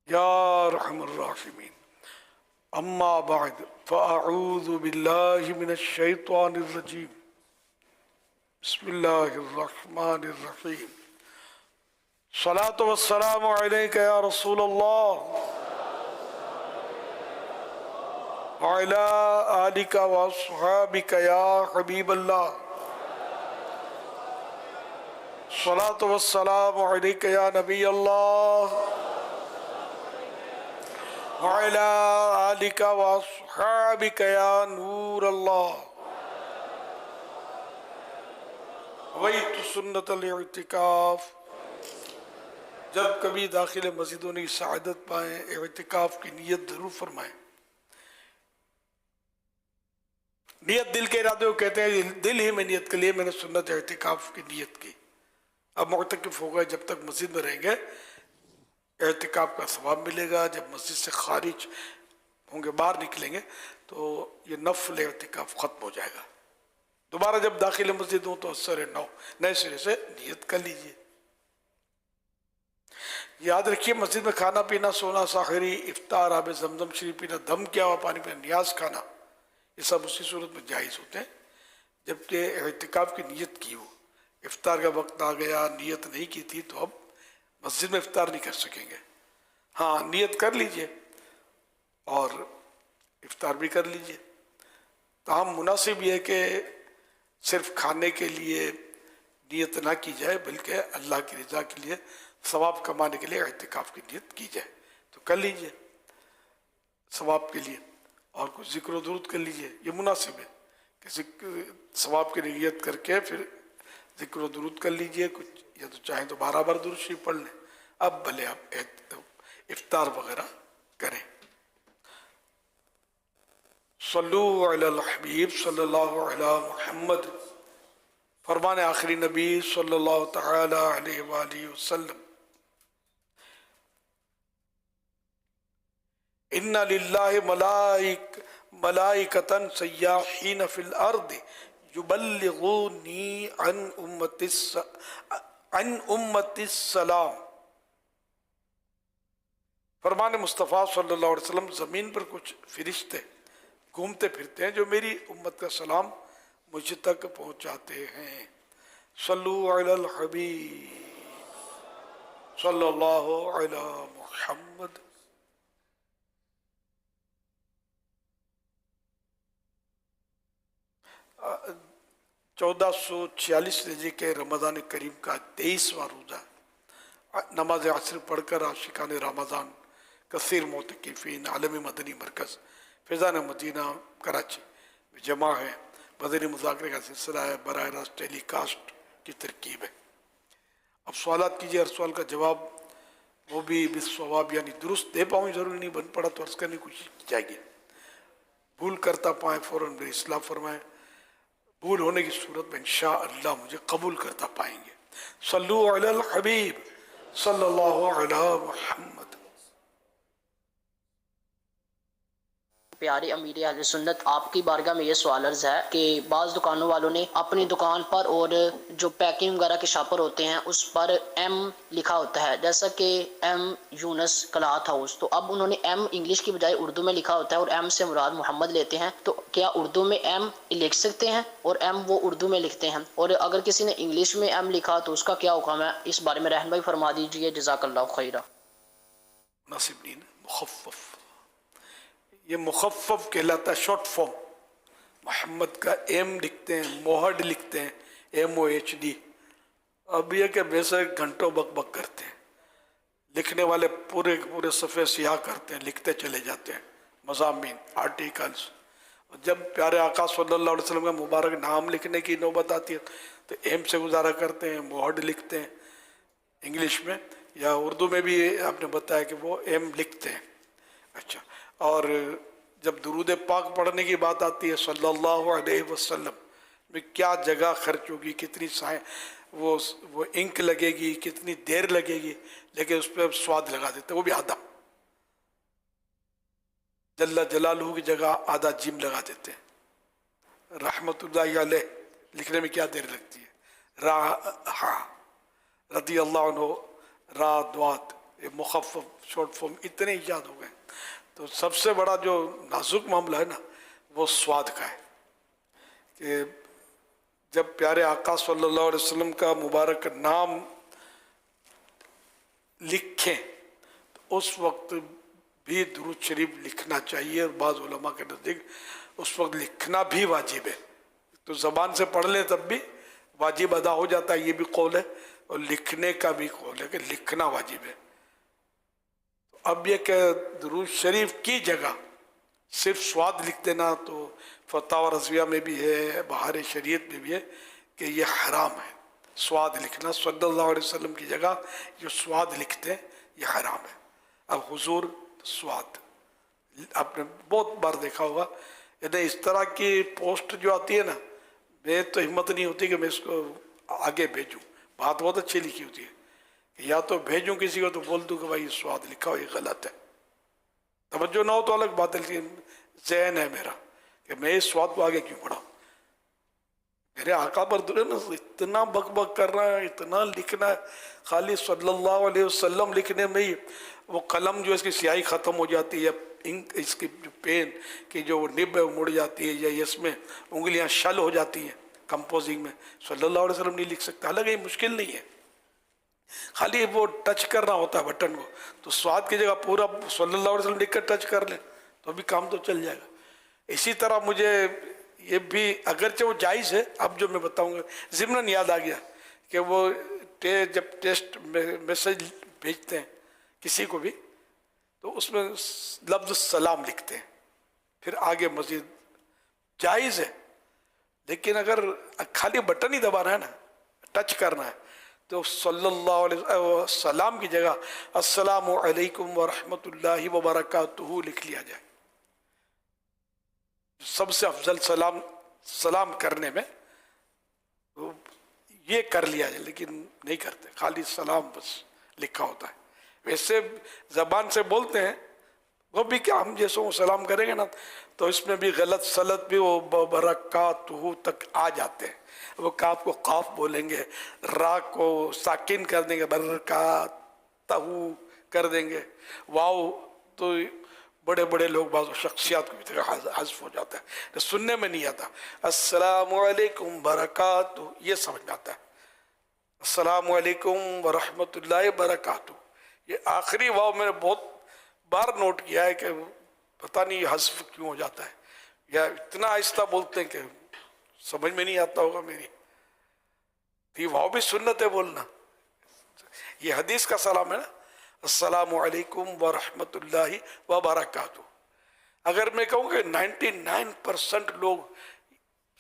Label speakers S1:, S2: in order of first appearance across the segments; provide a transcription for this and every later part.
S1: یا ارحم الراحمین اما بعد فاعوذ باللہ من الشیطان الرجیم بسم اللہ الرحمن الرحیم الصلاة والسلام علیک یا رسول اللہ وعلی آلک واصحابک یا حبیب اللہ الصلاة والسلام علیک یا نبی اللہ وعلی آلک واصحابک یا نور اللہ ویت سنت الاعتکاف۔ جب کبھی داخل مسجد ہونے کی سعادت پائیں اعتکاف کی نیت ضرور فرمائیں۔ نیت دل کے ارادے کو کہتے ہیں، دل ہی میں نیت کے لیے میں نے سنت اعتکاف کی نیت کی۔ اب معتکف ہو گئے، جب تک مسجد میں رہیں گے اعتکاف کا ثواب ملے گا، جب مسجد سے خارج ہوں گے باہر نکلیں گے تو یہ نفل اعتکاف ختم ہو جائے گا۔ دوبارہ جب داخل مسجد ہوں تو اثر نئے سرے سے نیت کر لیجئے۔ یاد رکھیے مسجد میں کھانا پینا، سونا، ساحری، افطار، آب زمزم شریف پینا، دم کیا ہوا پانی پینا، نیاز کھانا، یہ سب اسی صورت میں جائز ہوتے ہیں جبکہ اعتکاف کی نیت کی ہو۔ افطار کا وقت آ گیا، نیت نہیں کی تھی تو اب مسجد میں افطار نہیں کر سکیں گے۔ ہاں نیت کر لیجئے اور افطار بھی کر لیجئے۔ تاہم مناسب یہ ہے کہ صرف کھانے کے لیے نیت نہ کی جائے بلکہ اللہ کی رضا کے لیے، ثواب کمانے کے لیے اعتکاف کی نیت کی جائے تو کر لیجئے ثواب کے لیے، اور کچھ ذکر و درود کر لیجئے، یہ مناسب ہے کہ ثواب کی نیت کر کے پھر ذکر و درود کر لیجئے کچھ، یا تو چاہیں تو 12 بار درود شریف پڑھ لیں، اب بھلے آپ افطار وغیرہ کریں۔ صلو علی الحبیب صلی اللہ علی محمد، فرمان آخری نبی صلی اللہ تعالی علیہ وآلہ وسلم۔ ان للہ ملائکۃ سیاحین فی الارض یبلغونی عن امت السلام۔ فرمان مصطفیٰ صلی اللہ علیہ وسلم، زمین پر کچھ فرشتے گھومتے پھرتے ہیں جو میری امت کا سلام مجھ تک پہنچاتے ہیں۔ صلو علی الحبیب صلی اللہ علی محمد۔ 1446 ہجری کے رمضان کریم کا 23واں روزہ، نماز عصر پڑھ کر عاشقان رمضان کثیر معتکفین عالمی مدنی مرکز فیضان مدینہ کراچی میں جمع ہے۔ مدنی مذاکرے کا سلسلہ ہے، براہ راست ٹیلی کاسٹ کی ترکیب ہے۔ اب سوالات کیجئے، ہر سوال کا جواب وہ بھی بالصواب یعنی درست دے پاؤں، ضروری نہیں بن پڑا تو عرض کرنے کی کوشش کی جائے گی، بھول کرتا پائیں فوراً میری اصلاح فرمائیں، بھول ہونے کی صورت میں انشاءاللہ مجھے قبول کرتا پائیں گے۔ صلو علی الحبیب صلی اللہ علی محمد۔
S2: پیارے امیر اہل سنت، آپ کی بارگاہ میں یہ سوال عرض ہے کہ بعض دکانوں والوں نے اپنی دکان پر اور جو پیکنگ وغیرہ کے شاپر ہوتے ہیں اس پر ایم لکھا ہوتا ہے، جیسا کہ ایم یونس کلاتھ ہاؤس، تو اب انہوں نے ایم انگلش کی بجائے اردو میں لکھا ہوتا ہے اور ایم سے مراد محمد لیتے ہیں، تو کیا اردو میں ایم لکھ سکتے ہیں اور ایم وہ اردو میں لکھتے ہیں؟ اور اگر کسی نے انگلش میں ایم لکھا تو اس کا کیا حکم ہے؟ اس بارے میں رہنمائی فرما دیجیے، جزاک اللہ خیرہ۔
S1: مناسب نہیں نا، مخفف، یہ مخفف کہلاتا ہے، شارٹ فارم۔ محمد کا ایم لکھتے ہیں، موہڈ لکھتے ہیں، MOHD۔ اب یہ کہ ویسے گھنٹوں بک بک کرتے ہیں، لکھنے والے پورے پورے صفحے سیاہ کرتے ہیں، لکھتے چلے جاتے ہیں مضامین، آرٹیکلز۔ جب پیارے آقا صلی اللہ علیہ وسلم کا مبارک نام لکھنے کی نوبت آتی ہے تو ایم سے گزارا کرتے ہیں، موہڈ لکھتے ہیں انگلش میں، یا اردو میں بھی آپ نے بتایا کہ وہ ایم لکھتے ہیں۔ اچھا، اور جب درود پاک پڑھنے کی بات آتی ہے صلی اللہ علیہ وسلم میں کیا جگہ خرچ ہوگی، کتنی وہ انک لگے گی، کتنی دیر لگے گی، لیکن اس پہ سواد لگا دیتے ہیں، وہ بھی آدھا، جل جلالہ کی جگہ آدھا جیم لگا دیتے ہیں۔ رحمت اللہ علیہ لکھنے میں کیا دیر لگتی ہے، رضی اللہ عنہ، را دوات یہ مخفف شارٹ فارم اتنے ایجاد ہو گئے. تو سب سے بڑا جو نازک معاملہ ہے نا وہ سواد کا ہے کہ جب پیارے آقا صلی اللہ علیہ وسلم کا مبارک نام لکھیں تو اس وقت بھی درود شریف لکھنا چاہیے، اور بعض علماء کے نزدیک اس وقت لکھنا بھی واجب ہے. تو زبان سے پڑھ لیں تب بھی واجب ادا ہو جاتا ہے، یہ بھی قول ہے، اور لکھنے کا بھی قول ہے کہ لکھنا واجب ہے. اب یہ کہ درود شریف کی جگہ صرف سواد لکھ دینا تو فتاوی رضویہ میں بھی ہے، بہار شریعت میں بھی ہے کہ یہ حرام ہے. سواد لکھنا صلی اللہ علیہ وسلم کی جگہ جو سواد لکھتے ہیں یہ حرام ہے. اب حضور سواد آپ نے بہت بار دیکھا ہوگا، یعنی اس طرح کی پوسٹ جو آتی ہے نا، میں تو ہمت نہیں ہوتی کہ میں اس کو آگے بھیجوں. بات بہت اچھی لکھی ہوتی ہے کہ یا تو بھیجوں کسی کو تو بول دوں کہ بھائی یہ سواد لکھا ہو، یہ غلط ہے. توجہ نہ ہو تو الگ بات ہے، لیکن ذہن ہے میرا کہ میں اس سواد کو آگے کیوں پڑھاؤں. میرے آقا پر اتنا بک بک کرنا ہے، اتنا لکھنا ہے، خالی صلی اللہ علیہ وسلم لکھنے میں ہی وہ قلم جو اس کی سیاہی ختم ہو جاتی ہے، انک اس کی جو پین کی جو نب ہے وہ مڑ جاتی ہے، یا اس میں انگلیاں شل ہو جاتی ہیں کمپوزنگ میں، صلی اللہ علیہ وسلم نہیں لکھ سکتا. حالانکہ یہ مشکل نہیں ہے، خالی وہ ٹچ کرنا ہوتا ہے بٹن کو. تو سواد کی جگہ پورا صلی اللہ علیہ وسلم لکھ کر ٹچ کر لیں تو بھی کام تو چل جائے گا. اسی طرح مجھے یہ بھی اگرچہ وہ جائز ہے، اب جو میں بتاؤں گا ضمناً یاد آ گیا کہ وہ جب ٹیسٹ میسج بھیجتے ہیں کسی کو بھی تو اس میں لفظ سلام لکھتے ہیں، پھر آگے مزید جائز ہے. لیکن اگر خالی بٹن ہی دبانا ہے نا، ٹچ کرنا ہے، تو صلی اللہ علیہ وسلم کی جگہ السلام علیکم ورحمۃ اللہ وبرکاتہ لکھ لیا جائے. سب سے افضل سلام کرنے میں یہ کر لیا جائے، لیکن نہیں کرتے، خالی سلام بس لکھا ہوتا ہے. ویسے زبان سے بولتے ہیں وہ بھی کہ ہم جیسوں سلام کریں گے نا تو اس میں بھی غلط سلط بھی وہ برکاتہ تک آ جاتے ہیں. وہ کاف کو قاف بولیں گے، را کو ساکن کر دیں گے، برکاتہ کر دیں گے. واو تو بڑے بڑے لوگ بعض شخصیات کو بھی حذف ہو جاتا ہے، سننے میں نہیں آتا. السلام علیکم برکاتہ یہ سمجھ میں آتا ہے، السلام علیکم ورحمۃ اللہ وبرکاتہ. یہ آخری واو میں نے بہت بار نوٹ کیا ہے کہ پتہ نہیں یہ حذف کیوں ہو جاتا ہے، یا اتنا آہستہ بولتے ہیں کہ سمجھ میں نہیں آتا ہوگا میری. یہ واو بھی سنت ہے بولنا. یہ حدیث کا سلام ہے نا، السلام علیکم ورحمۃ اللہ وبرکاتہ. اگر میں کہوں کہ 99% لوگ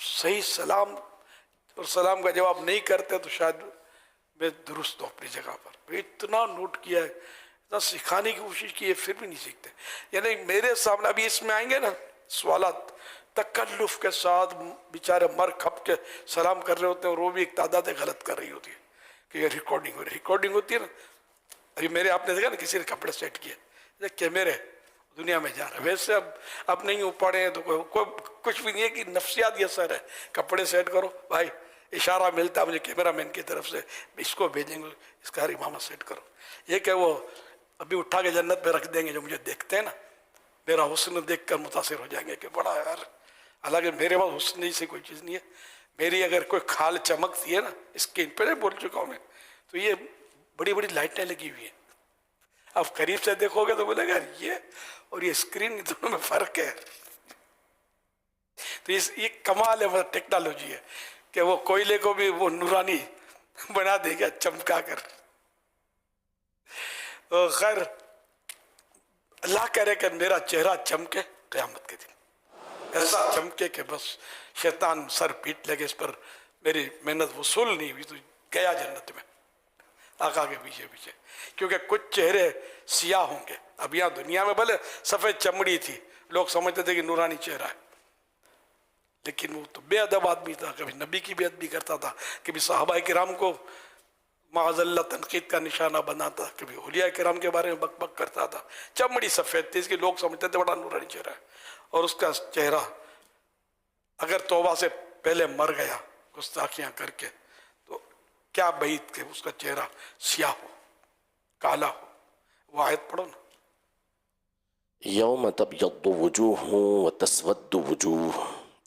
S1: صحیح سلام اور سلام کا جواب نہیں کرتے تو شاید میں درست ہوں اپنی جگہ پر. میں اتنا نوٹ کیا ہے، اتنا سکھانے کی کوشش کی ہے، پھر بھی نہیں سیکھتے. یعنی میرے سامنے ابھی اس میں آئیں گے نا سوالات، تکلف کے ساتھ بیچارے مر کھپ کے سلام کر رہے ہوتے ہیں، اور وہ بھی ایک تعداد غلط کر رہی ہوتی ہے کہ یہ ریکارڈنگ ہوتی ہے نا. ابھی میرے آپ نے دیکھا نا کسی نے کپڑے سیٹ کیے، کیمرے دنیا میں جا رہا ہے. ویسے اب نہیں ہو پڑے ہیں تو کوئی کچھ بھی نہیں ہے کہ نفسیات یہ اثر ہے. کپڑے سیٹ کرو بھائی، اشارہ ملتا ہے مجھے کیمرہ مین کی طرف سے، اس کو بھیجیں گے، اس کا ہر امامت سیٹ کرو. یہ کہ وہ ابھی اٹھا کے جنت پہ رکھ دیں گے، جو مجھے دیکھتے ہیں نا میرا حسن دیکھ کر متاثر ہو جائیں گے کہ بڑا یار. حالانکہ میرے پاس حسن جیسی کوئی چیز نہیں ہے. میری اگر کوئی کھال چمکتی ہے نا اسکن پہ، بول چکا ہوں میں، تو یہ بڑی بڑی لائٹیں لگی ہوئی ہیں. اب قریب سے دیکھو گے تو بولے گا یہ اور یہ اسکرین دونوں میں فرق ہے. تو یہ کمال ہے، مطلب ٹیکنالوجی ہے کہ وہ کوئلے کو بھی وہ نورانی بنا دے گا چمکا کر. خیر اللہ کرے کہ میرا چہرہ چمکے قیامت کے دن، ایسا چمکے کہ بس شیطان سر پیٹ لگے، اس پر میری محنت وصول نہیں ہوئی تو گیا جنت میں آقا کے پیچھے پیچھے. کیونکہ کچھ چہرے سیاہ ہوں گے. اب یہاں دنیا میں بھلے سفید چمڑی تھی، لوگ سمجھتے تھے کہ نورانی چہرہ ہے، لیکن وہ تو بے ادب آدمی تھا، کبھی نبی کی بے ادبی کرتا تھا، کبھی صحابہ کرام کو معاذ اللہ تنقید کا نشانہ بناتا، کبھی اولیاء کرام کے بارے میں بک بک کرتا تھا. چمڑی سفید تھی، اس کے لوگ سمجھتے تھے بڑا نورانی چہرہ ہے. اور اس کا چہرہ اگر توبہ سے پہلے مر گیا گستاخیاں کر کے تو کیا بعید کہ اس کا چہرہ سیاہ ہو، کالا ہو. وہ آیت پڑھو نا.
S3: یوم تبیض وجوہ وتسود وجوہ،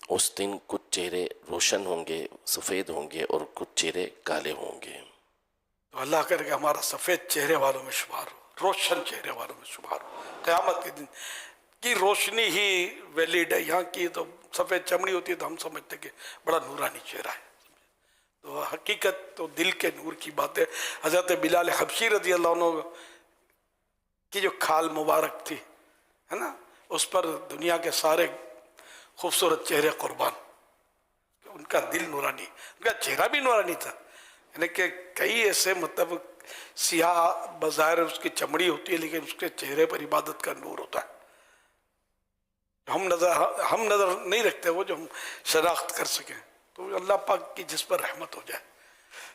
S3: اس دن کچھ چہرے روشن ہوں گے، سفید ہوں گے، اور کچھ چہرے کالے ہوں گے.
S1: تو اللہ کرے کہ ہمارا سفید چہرے والوں میں شمار ہو، روشن چہرے والوں میں شمار ہو. قیامت کے دن کی روشنی ہی ویلڈ ہے. یہاں کی تو سفید چمڑی ہوتی ہے تو ہم سمجھتے کہ بڑا نورانی چہرہ ہے. تو حقیقت تو دل کے نور کی بات ہے. حضرت بلال حبشی رضی اللہ عنہ کی جو کھال مبارک تھی ہے نا، اس پر دنیا کے سارے خوبصورت چہرے قربان. ان کا دل نورانی، ان کا چہرہ بھی نورانی تھا. یعنی کہ کئی ایسے مطلب سیاہ بظاہر اس کی چمڑی ہوتی ہے لیکن اس کے چہرے پر عبادت کا نور ہوتا ہے. ہم نظر نہیں رکھتے وہ جو ہم شناخت کر سکیں. تو اللہ پاک کی جس پر رحمت ہو جائے.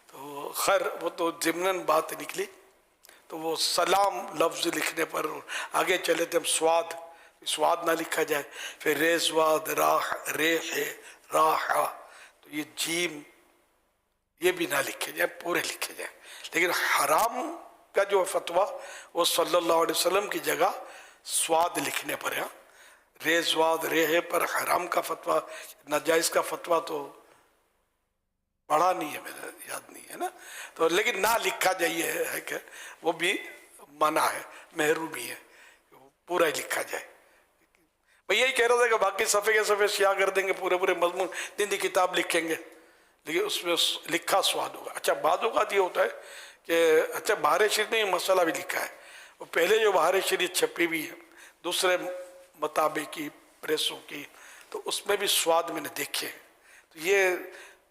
S1: تو خیر وہ تو ضمناً بات نکلی. تو وہ سلام لفظ لکھنے پر آگے چلے تھے ہم. سواد نہ لکھا جائے، پھر ریزواد راہ ریح راح، تو یہ جیم یہ بھی نہ لکھے جائے، پورے لکھے جائیں. لیکن حرام کا جو فتویٰ وہ صلی اللہ علیہ وسلم کی جگہ سواد لکھنے پر ہے. ریزواد ریح پر حرام کا فتویٰ، ناجائز کا فتویٰ تو پڑھا نہیں ہے، میرا یاد نہیں ہے نا. تو لیکن نہ لکھا جائے ہے کہ وہ بھی منع ہے، محرومی ہے، پورا ہی لکھا جائے. میں یہی کہہ رہا تھا کہ باقی صفحے کے صفحے سیاہ کر دیں گے، پورے مضمون دن کتاب لکھیں گے لیکن اس میں لکھا سواد ہوگا. اچھا بعض اوقات یہ ہوتا ہے کہ اچھا بہار شریف نے یہ مسئلہ بھی لکھا ہے. وہ پہلے جو بہار شریف چھپی بھی ہے دوسرے مطابق کی پریسوں کی، تو اس میں بھی سواد میں نے دیکھے. تو یہ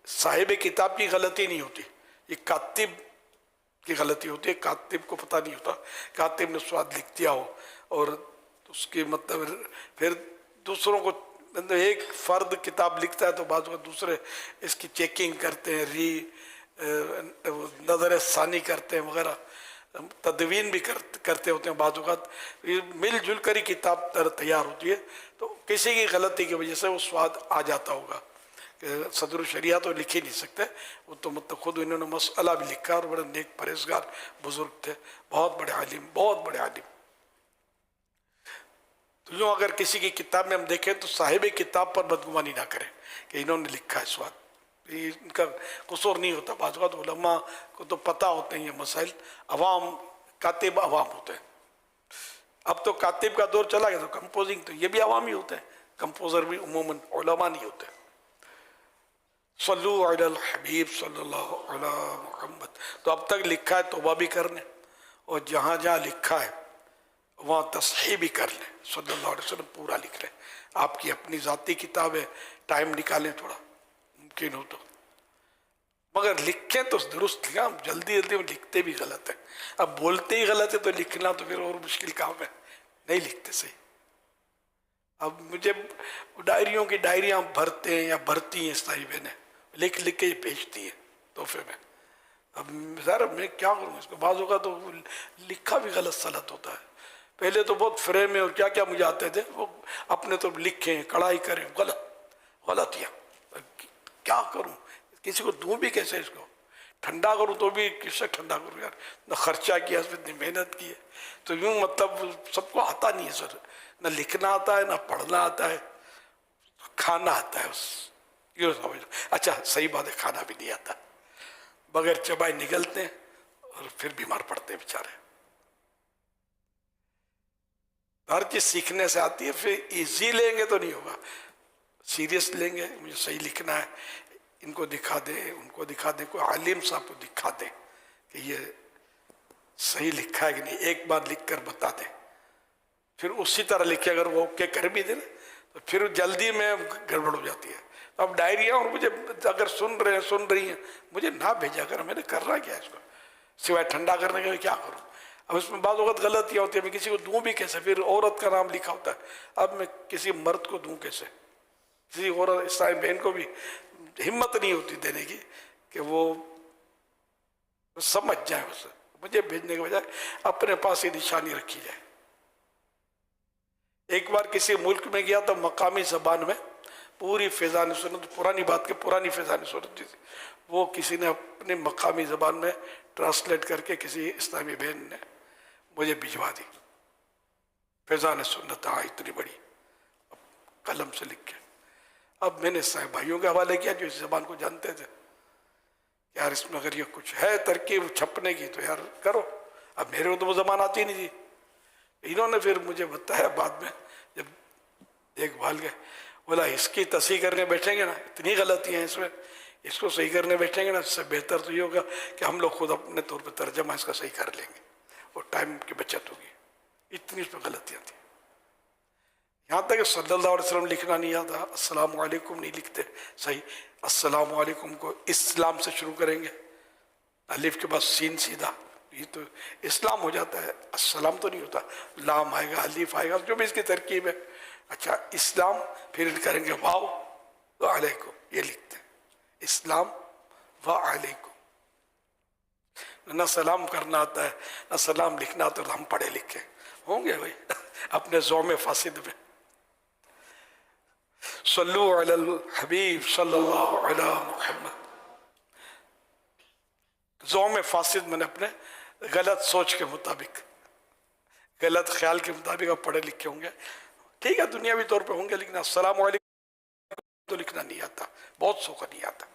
S1: صاحب کتاب کی غلطی نہیں ہوتی، یہ کاتب کی غلطی ہوتی ہے. کاتب کو پتہ نہیں ہوتا، کاتب نے سواد لکھ دیا ہو اور اس کی مطلب پھر دوسروں کو، ایک فرد کتاب لکھتا ہے تو بعض اوقات دوسرے اس کی چیکنگ کرتے ہیں، نظر ثانی کرتے ہیں وغیرہ، تدوین بھی کرتے ہوتے ہیں. بعض اوقات مل جل کر ہی کتاب تیار ہوتی ہے. تو کسی کی غلطی کی وجہ سے وہ سواد آ جاتا ہوگا. صدر الشریعہ تو لکھ ہی نہیں سکتے، وہ تو مطلب خود انہوں نے مسئلہ بھی لکھا، اور بڑے نیک پرہیزگار بزرگ تھے، بہت بڑے عالم، بہت بڑے عالم. تو یوں اگر کسی کی کتاب میں ہم دیکھیں تو صاحب کتاب پر بدگمانی نہ کریں کہ انہوں نے لکھا ہے سواد. ان کا قصور نہیں ہوتا. بعض اوقات علماء کو تو پتہ ہوتے ہیں یہ مسائل، عوام کاتب عوام ہوتے ہیں. اب تو کاتب کا دور چلا گیا، تو کمپوزنگ تو یہ بھی عوام ہی ہوتے ہیں، کمپوزر بھی عموماً علماء نہیں ہوتے. صلو علی الحبیب صلی اللہ علی محمد. تو اب تک لکھا ہے توبہ بھی کرنے، اور جہاں جہاں لکھا ہے وہاں تصحیح بھی کر لیں. صلی اللہ علیہ وسلم پورا لکھ لیں. آپ کی اپنی ذاتی کتاب ہے، ٹائم نکالیں تھوڑا ممکن ہو تو، مگر لکھیں تو درست لکھیں. ہم جلدی میں لکھتے بھی غلط ہیں. اب بولتے ہی غلط ہے تو لکھنا تو پھر اور مشکل کام ہے، نہیں لکھتے صحیح. اب مجھے ڈائریوں کی ڈائریاں بھرتے ہیں یا بھرتی ہیں صاحبیں نے، لکھ کے یہ بھیجتی ہیں تحفے میں. اب ذرا میں کیا کروں اس کو. بعض اوقات تو لکھا بھی غلط سلط ہوتا ہے. پہلے تو بہت فریم میں اور کیا کیا مجھے آتے تھے، وہ اپنے تو لکھیں کڑھائی کریں، غلطیاں. کیا کروں، کسی کو دوں بھی کیسے، اس کو ٹھنڈا کروں تو بھی کس سے ٹھنڈا کروں یار، نہ خرچہ کیا اس میں، اتنی محنت کی ہے. تو یوں مطلب سب کو آتا نہیں ہے سر، نہ لکھنا آتا ہے، نہ پڑھنا آتا ہے، کھانا آتا ہے بس. یہ سمجھ. اچھا صحیح بات ہے، کھانا بھی نہیں آتا، بغیر چبائے نگلتے ہیں اور پھر بیمار پڑتے ہیں بیچارے. ہر چیز سیکھنے سے آتی ہے. پھر ایزی لیں گے تو نہیں ہوگا، سیریس لیں گے. مجھے صحیح لکھنا ہے، ان کو دکھا دیں، ان کو دکھا دیں، کوئی عالم صاحب کو دکھا دیں کہ یہ صحیح لکھا ہے کہ نہیں، ایک بار لکھ کر بتا دیں. پھر اسی طرح لکھے، اگر وہ اوکے کر بھی دیں تو پھر جلدی میں گڑبڑ ہو جاتی ہے. تو اب ڈائریاں، اور مجھے اگر سن رہی ہیں مجھے نہ بھیجا کر، میں نے کرنا کیا ہے اس کو سوائے ٹھنڈا کرنے کے، کیا کروں. اب اس میں بعض اوقات غلطیاں ہوتی ہیں، میں کسی کو دوں بھی کیسے. پھر عورت کا نام لکھا ہوتا ہے، اب میں کسی مرد کو دوں کیسے. کسی عورت اسلامی بہن کو بھی ہمت نہیں ہوتی دینے کی کہ وہ سمجھ جائے اسے. مجھے بھیجنے کے بجائے اپنے پاس ہی نشانی رکھی جائے. ایک بار کسی ملک میں گیا تو مقامی زبان میں پوری فیضان سنت، پرانی بات کے پرانی فیضان سنت تھی، وہ کسی نے اپنے مقامی زبان میں ٹرانسلیٹ کر کے کسی اسلامی بہن نے مجھے بھجوا دی. فیضان سنت ہاں اتنی بڑی قلم سے لکھ کے. اب میں نے صاحب بھائیوں کے حوالے کیا جو اس زبان کو جانتے تھے. یار اس میں اگر یہ کچھ ہے ترکیب چھپنے کی تو یار کرو. اب میرے کو تو وہ زبان آتی نہیں تھی. انہوں نے پھر مجھے بتایا بعد میں جب دیکھ بھال گئے, بولا اس کی تصحیح کرنے بیٹھیں گے نا, اتنی غلطیاں ہیں اس میں, اس کو صحیح کرنے بیٹھیں گے نا, اس سے بہتر تو یہ ہوگا کہ ہم لوگ خود اپنے طور پہ ترجمہ اس کا صحیح کر لیں گے اور ٹائم کی بچت ہوگی. اتنی اس میں غلطیاں تھیں. یہاں تک کہ صلی اللہ علیہ وسلم لکھنا نہیں آتا, السلام علیکم نہیں لکھتے صحیح. السلام علیکم کو اسلام سے شروع کریں گے, الف کے بعد سین سیدھا, یہ تو اسلام ہو جاتا ہے. السلام تو نہیں ہوتا, لام آئے گا, الف آئے گا, جو بھی اس کی ترکیب ہے. اچھا اسلام, پھر کریں گے واو و علیکم, یہ لکھتے ہیں اسلام و علیکم. نہ سلام کرنا آتا ہے نہ سلام لکھنا آتا ہے, تو ہم پڑھے لکھے ہوں گے بھائی اپنے زوم فاسد میں. صلو علی الحبیب صلی اللہ علی محمد. زوم فاسد میں نے اپنے غلط سوچ کے مطابق, غلط خیال کے مطابق آپ پڑھے لکھے ہوں گے, ٹھیک ہے, دنیاوی طور پہ ہوں گے, لیکن السلام علیکم تو لکھنا نہیں آتا, بہت سو کا نہیں آتا,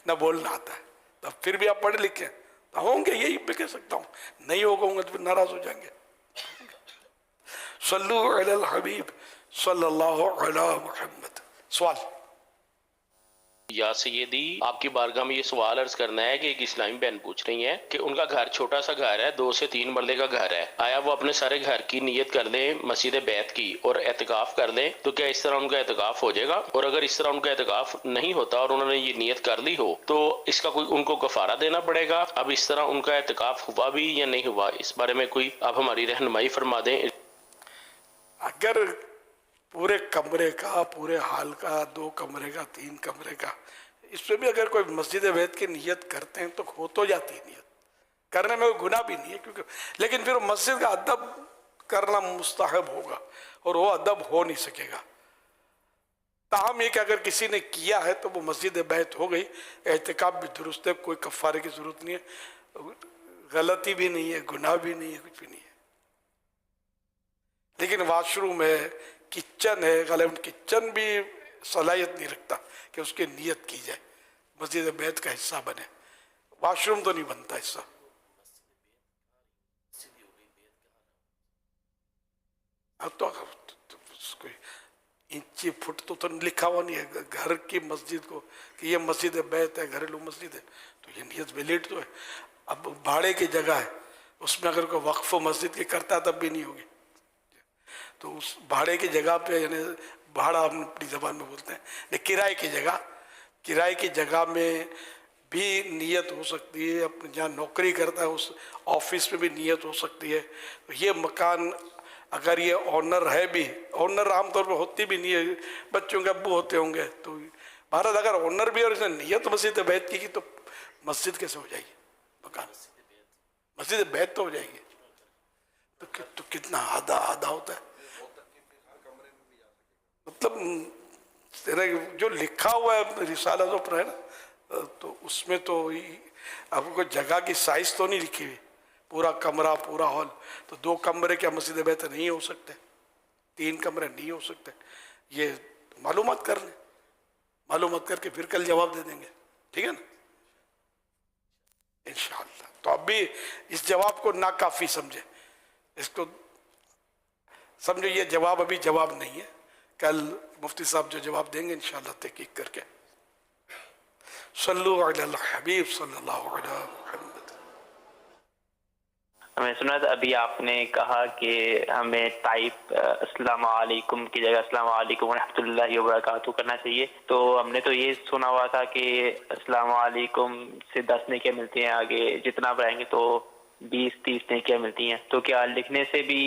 S1: نہ بولنا آتا ہے. تو پھر بھی آپ پڑھے لکھے تو ہوں گے, یہی میں کہہ سکتا ہوں. نہیں ہوگا تو پھر ناراض ہو جائیں گے. صلو علی الحبیب صلی اللہ علی محمد. سوال.
S3: یا سیدی, آپ کی بارگاہ میں یہ سوال عرض کرنا ہے کہ ایک اسلامی بہن پوچھ رہی ہیں کہ ان کا گھر چھوٹا سا گھر ہے, 2 سے 3 مرلے کا گھر ہے. آیا وہ اپنے سارے گھر کی نیت کر دیں مسجد بیت کی اور اعتکاف کر دیں تو کیا اس طرح ان کا اعتکاف ہو جائے گا؟ اور اگر اس طرح ان کا اعتکاف نہیں ہوتا اور انہوں نے یہ نیت کر لی ہو تو اس کا کوئی ان کو کفارہ دینا پڑے گا؟ اب اس طرح ان کا اعتکاف ہوا بھی یا نہیں ہوا, اس بارے میں کوئی آپ ہماری رہنمائی فرما دیں.
S1: اگر پورے کمرے کا, پورے حال کا, 2 کمرے کا, 3 کمرے کا, اس پہ بھی اگر کوئی مسجد بیت کی نیت کرتے ہیں تو ہو تو جاتی ہے. نیت کرنے میں کوئی گناہ بھی نہیں ہے, کیونکہ لیکن پھر مسجد کا ادب کرنا مستحب ہوگا اور وہ ادب ہو نہیں سکے گا. تاہم یہ کہ اگر کسی نے کیا ہے تو وہ مسجد بیت ہو گئی, اعتکاف بھی درست ہے, کوئی کفارے کی ضرورت نہیں ہے, غلطی بھی نہیں ہے, گناہ بھی نہیں ہے, کچھ بھی نہیں ہے. لیکن واش روم ہے, کچن ہے, غالباً کچن بھی صلاحیت نہیں رکھتا کہ اس کی نیت کی جائے مسجد بیت کا حصہ بنے. واش روم تو نہیں بنتا حصہ. اب تو کوئی انچی فٹ تو لکھا ہوا نہیں ہے گھر کی مسجد کو کہ یہ مسجد بیت ہے, گھریلو مسجد ہے, تو یہ نیت ویلڈ تو ہے. اب بھاڑے کی جگہ ہے, اس میں اگر کوئی وقف مسجد کی کرتا ہے تب بھی نہیں ہوگی. تو اس بھاڑے کی جگہ پہ, یعنی بھاڑا ہم اپنی زبان میں بولتے ہیں, کرائے کی جگہ, کرائے کی جگہ میں بھی نیت ہو سکتی ہے. اپنے جہاں نوکری کرتا ہے اس آفس میں بھی نیت ہو سکتی ہے. یہ مکان اگر یہ آنر ہے بھی, آنر عام طور پہ ہوتی بھی نہیں ہے, بچوں کے ابو ہوتے ہوں گے, تو بہرحال اگر آنر بھی اور اس نے نیت مسجد بیت کی تو مسجد کیسے ہو جائے گی؟ مکان مسجد بیت تو ہو جائے گی. تو کتنا آدھا ہوتا ہے. مطلب جو لکھا ہوا ہے رسالہ جو پر ہے نا, تو اس میں تو اب کوئی جگہ کی سائز تو نہیں لکھی ہوئی, پورا کمرہ, پورا ہال. تو 2 کمرے کیا مسجد بیت نہیں ہو سکتے, 3 کمرے نہیں ہو سکتے. یہ معلومات کر لیں, معلومات کر کے پھر کل جواب دے دیں گے, ٹھیک ہے نا, انشاءاللہ. تو اب بھی اس جواب کو ناکافی سمجھے, اس کو سمجھو یہ جواب ابھی جواب نہیں ہے. کل مفتی صاحب جو جواب دیں گے انشاءاللہ تحقیق کر کے. صلو علی الحبیب صلی اللہ علیہ محمد.
S4: میں سنا تھا ابھی آپ نے کہا کہ ہمیں ٹائپ السلام علیکم کی جگہ السلام علیکم ورحمۃ اللہ وبرکاتہ کرنا چاہیے. تو ہم نے تو یہ سنا ہوا تھا کہ السلام علیکم سے 10 نیکیاں ملتی ہیں, آگے جتنا بڑھائیں گے تو 20-30 نیکیاں ملتی ہیں. تو کیا لکھنے سے بھی,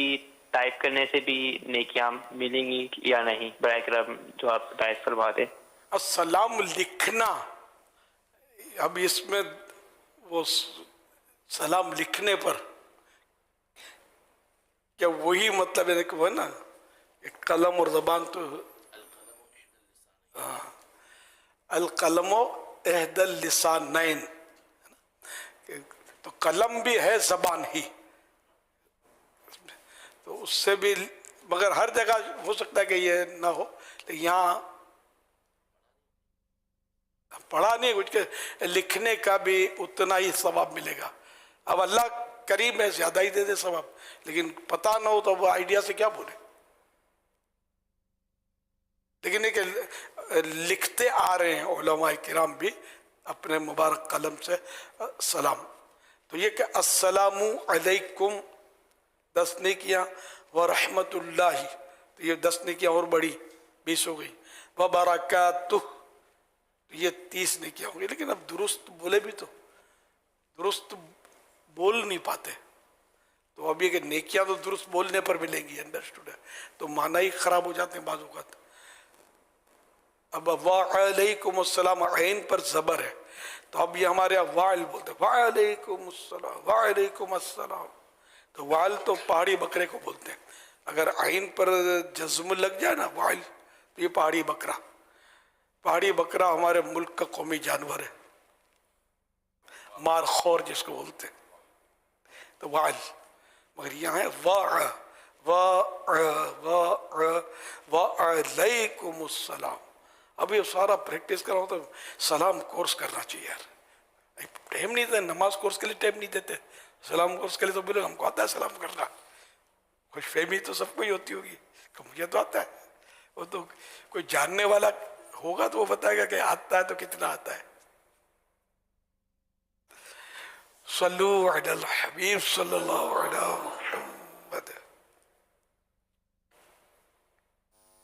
S4: ٹائپ کرنے سے بھی نیکیاں ملیں گی یا نہیں؟ برائے کرم جو آپ ہدایت فرما دیں.
S1: السلام لکھنا, اب اس میں وہ سلام لکھنے پر کیا وہی مطلب ہے کہ وہ ہے نا قلم اور زبان, تو القلم احد اللسانین, تو قلم بھی ہے زبان ہی, تو اس سے بھی، مگر ہر جگہ ہو سکتا ہے کہ یہ نہ ہو، لیکن یہاں پڑھا نہیں کچھ کہ لکھنے کا بھی اتنا ہی ثواب ملے گا. اب اللہ کریم ہے، زیادہ ہی دے دے ثواب، لیکن پتہ نہ ہو تو وہ آئیڈیا سے کیا بولے. لیکن یہ کہ لکھتے آ رہے ہیں علماء کرام بھی اپنے مبارک قلم سے سلام. تو یہ کہ السلام علیکم 10 نیکیاں، ورحمۃ اللہ تو یہ 10 نیکیاں اور بڑی 20 ہو گئی، وبرکاتہ یہ 30 نیکیاں ہوں گی. لیکن اب درست بولے بھی تو درست بول نہیں پاتے، تو اب یہ کہ نیکیاں تو درست بولنے پر ملیں گی، انڈرسٹوڈ ہے، تو معنی ہی خراب ہو جاتے ہیں بعض اوقات. اب وعلیکم السلام عین پر زبر ہے، تو اب یہ ہمارے یہاں وعل بولتے ہیں، وعلیکم السلام وعلیکم السلام. تو وعل تو پہاڑی بکرے کو بولتے ہیں. اگر عین پر جزم لگ جائے نا وعل، تو یہ پہاڑی بکرا. پہاڑی بکرا ہمارے ملک کا قومی جانور ہے، مار خور جس کو بولتے ہیں، تو وعل. مگر یہاں ہے وعلیکم السلام. اب یہ سارا پریکٹس کر رہا ہوں تو سلام کورس کرنا چاہیے یار. ٹائم نہیں دیتے، نماز کورس کے لیے ٹائم نہیں دیتے، سلام کورس کے لیے تو بولے ہم کو آتا ہے سلام کرنا. خوش فہمی تو سب کو ہی ہوتی ہوگی کہ مجھے تو آتا ہے. وہ تو کوئی جاننے والا ہوگا تو وہ بتائے گا کہ آتا ہے تو کتنا آتا ہے. صلو علی الحبیب صلی اللہ علیہ محمد.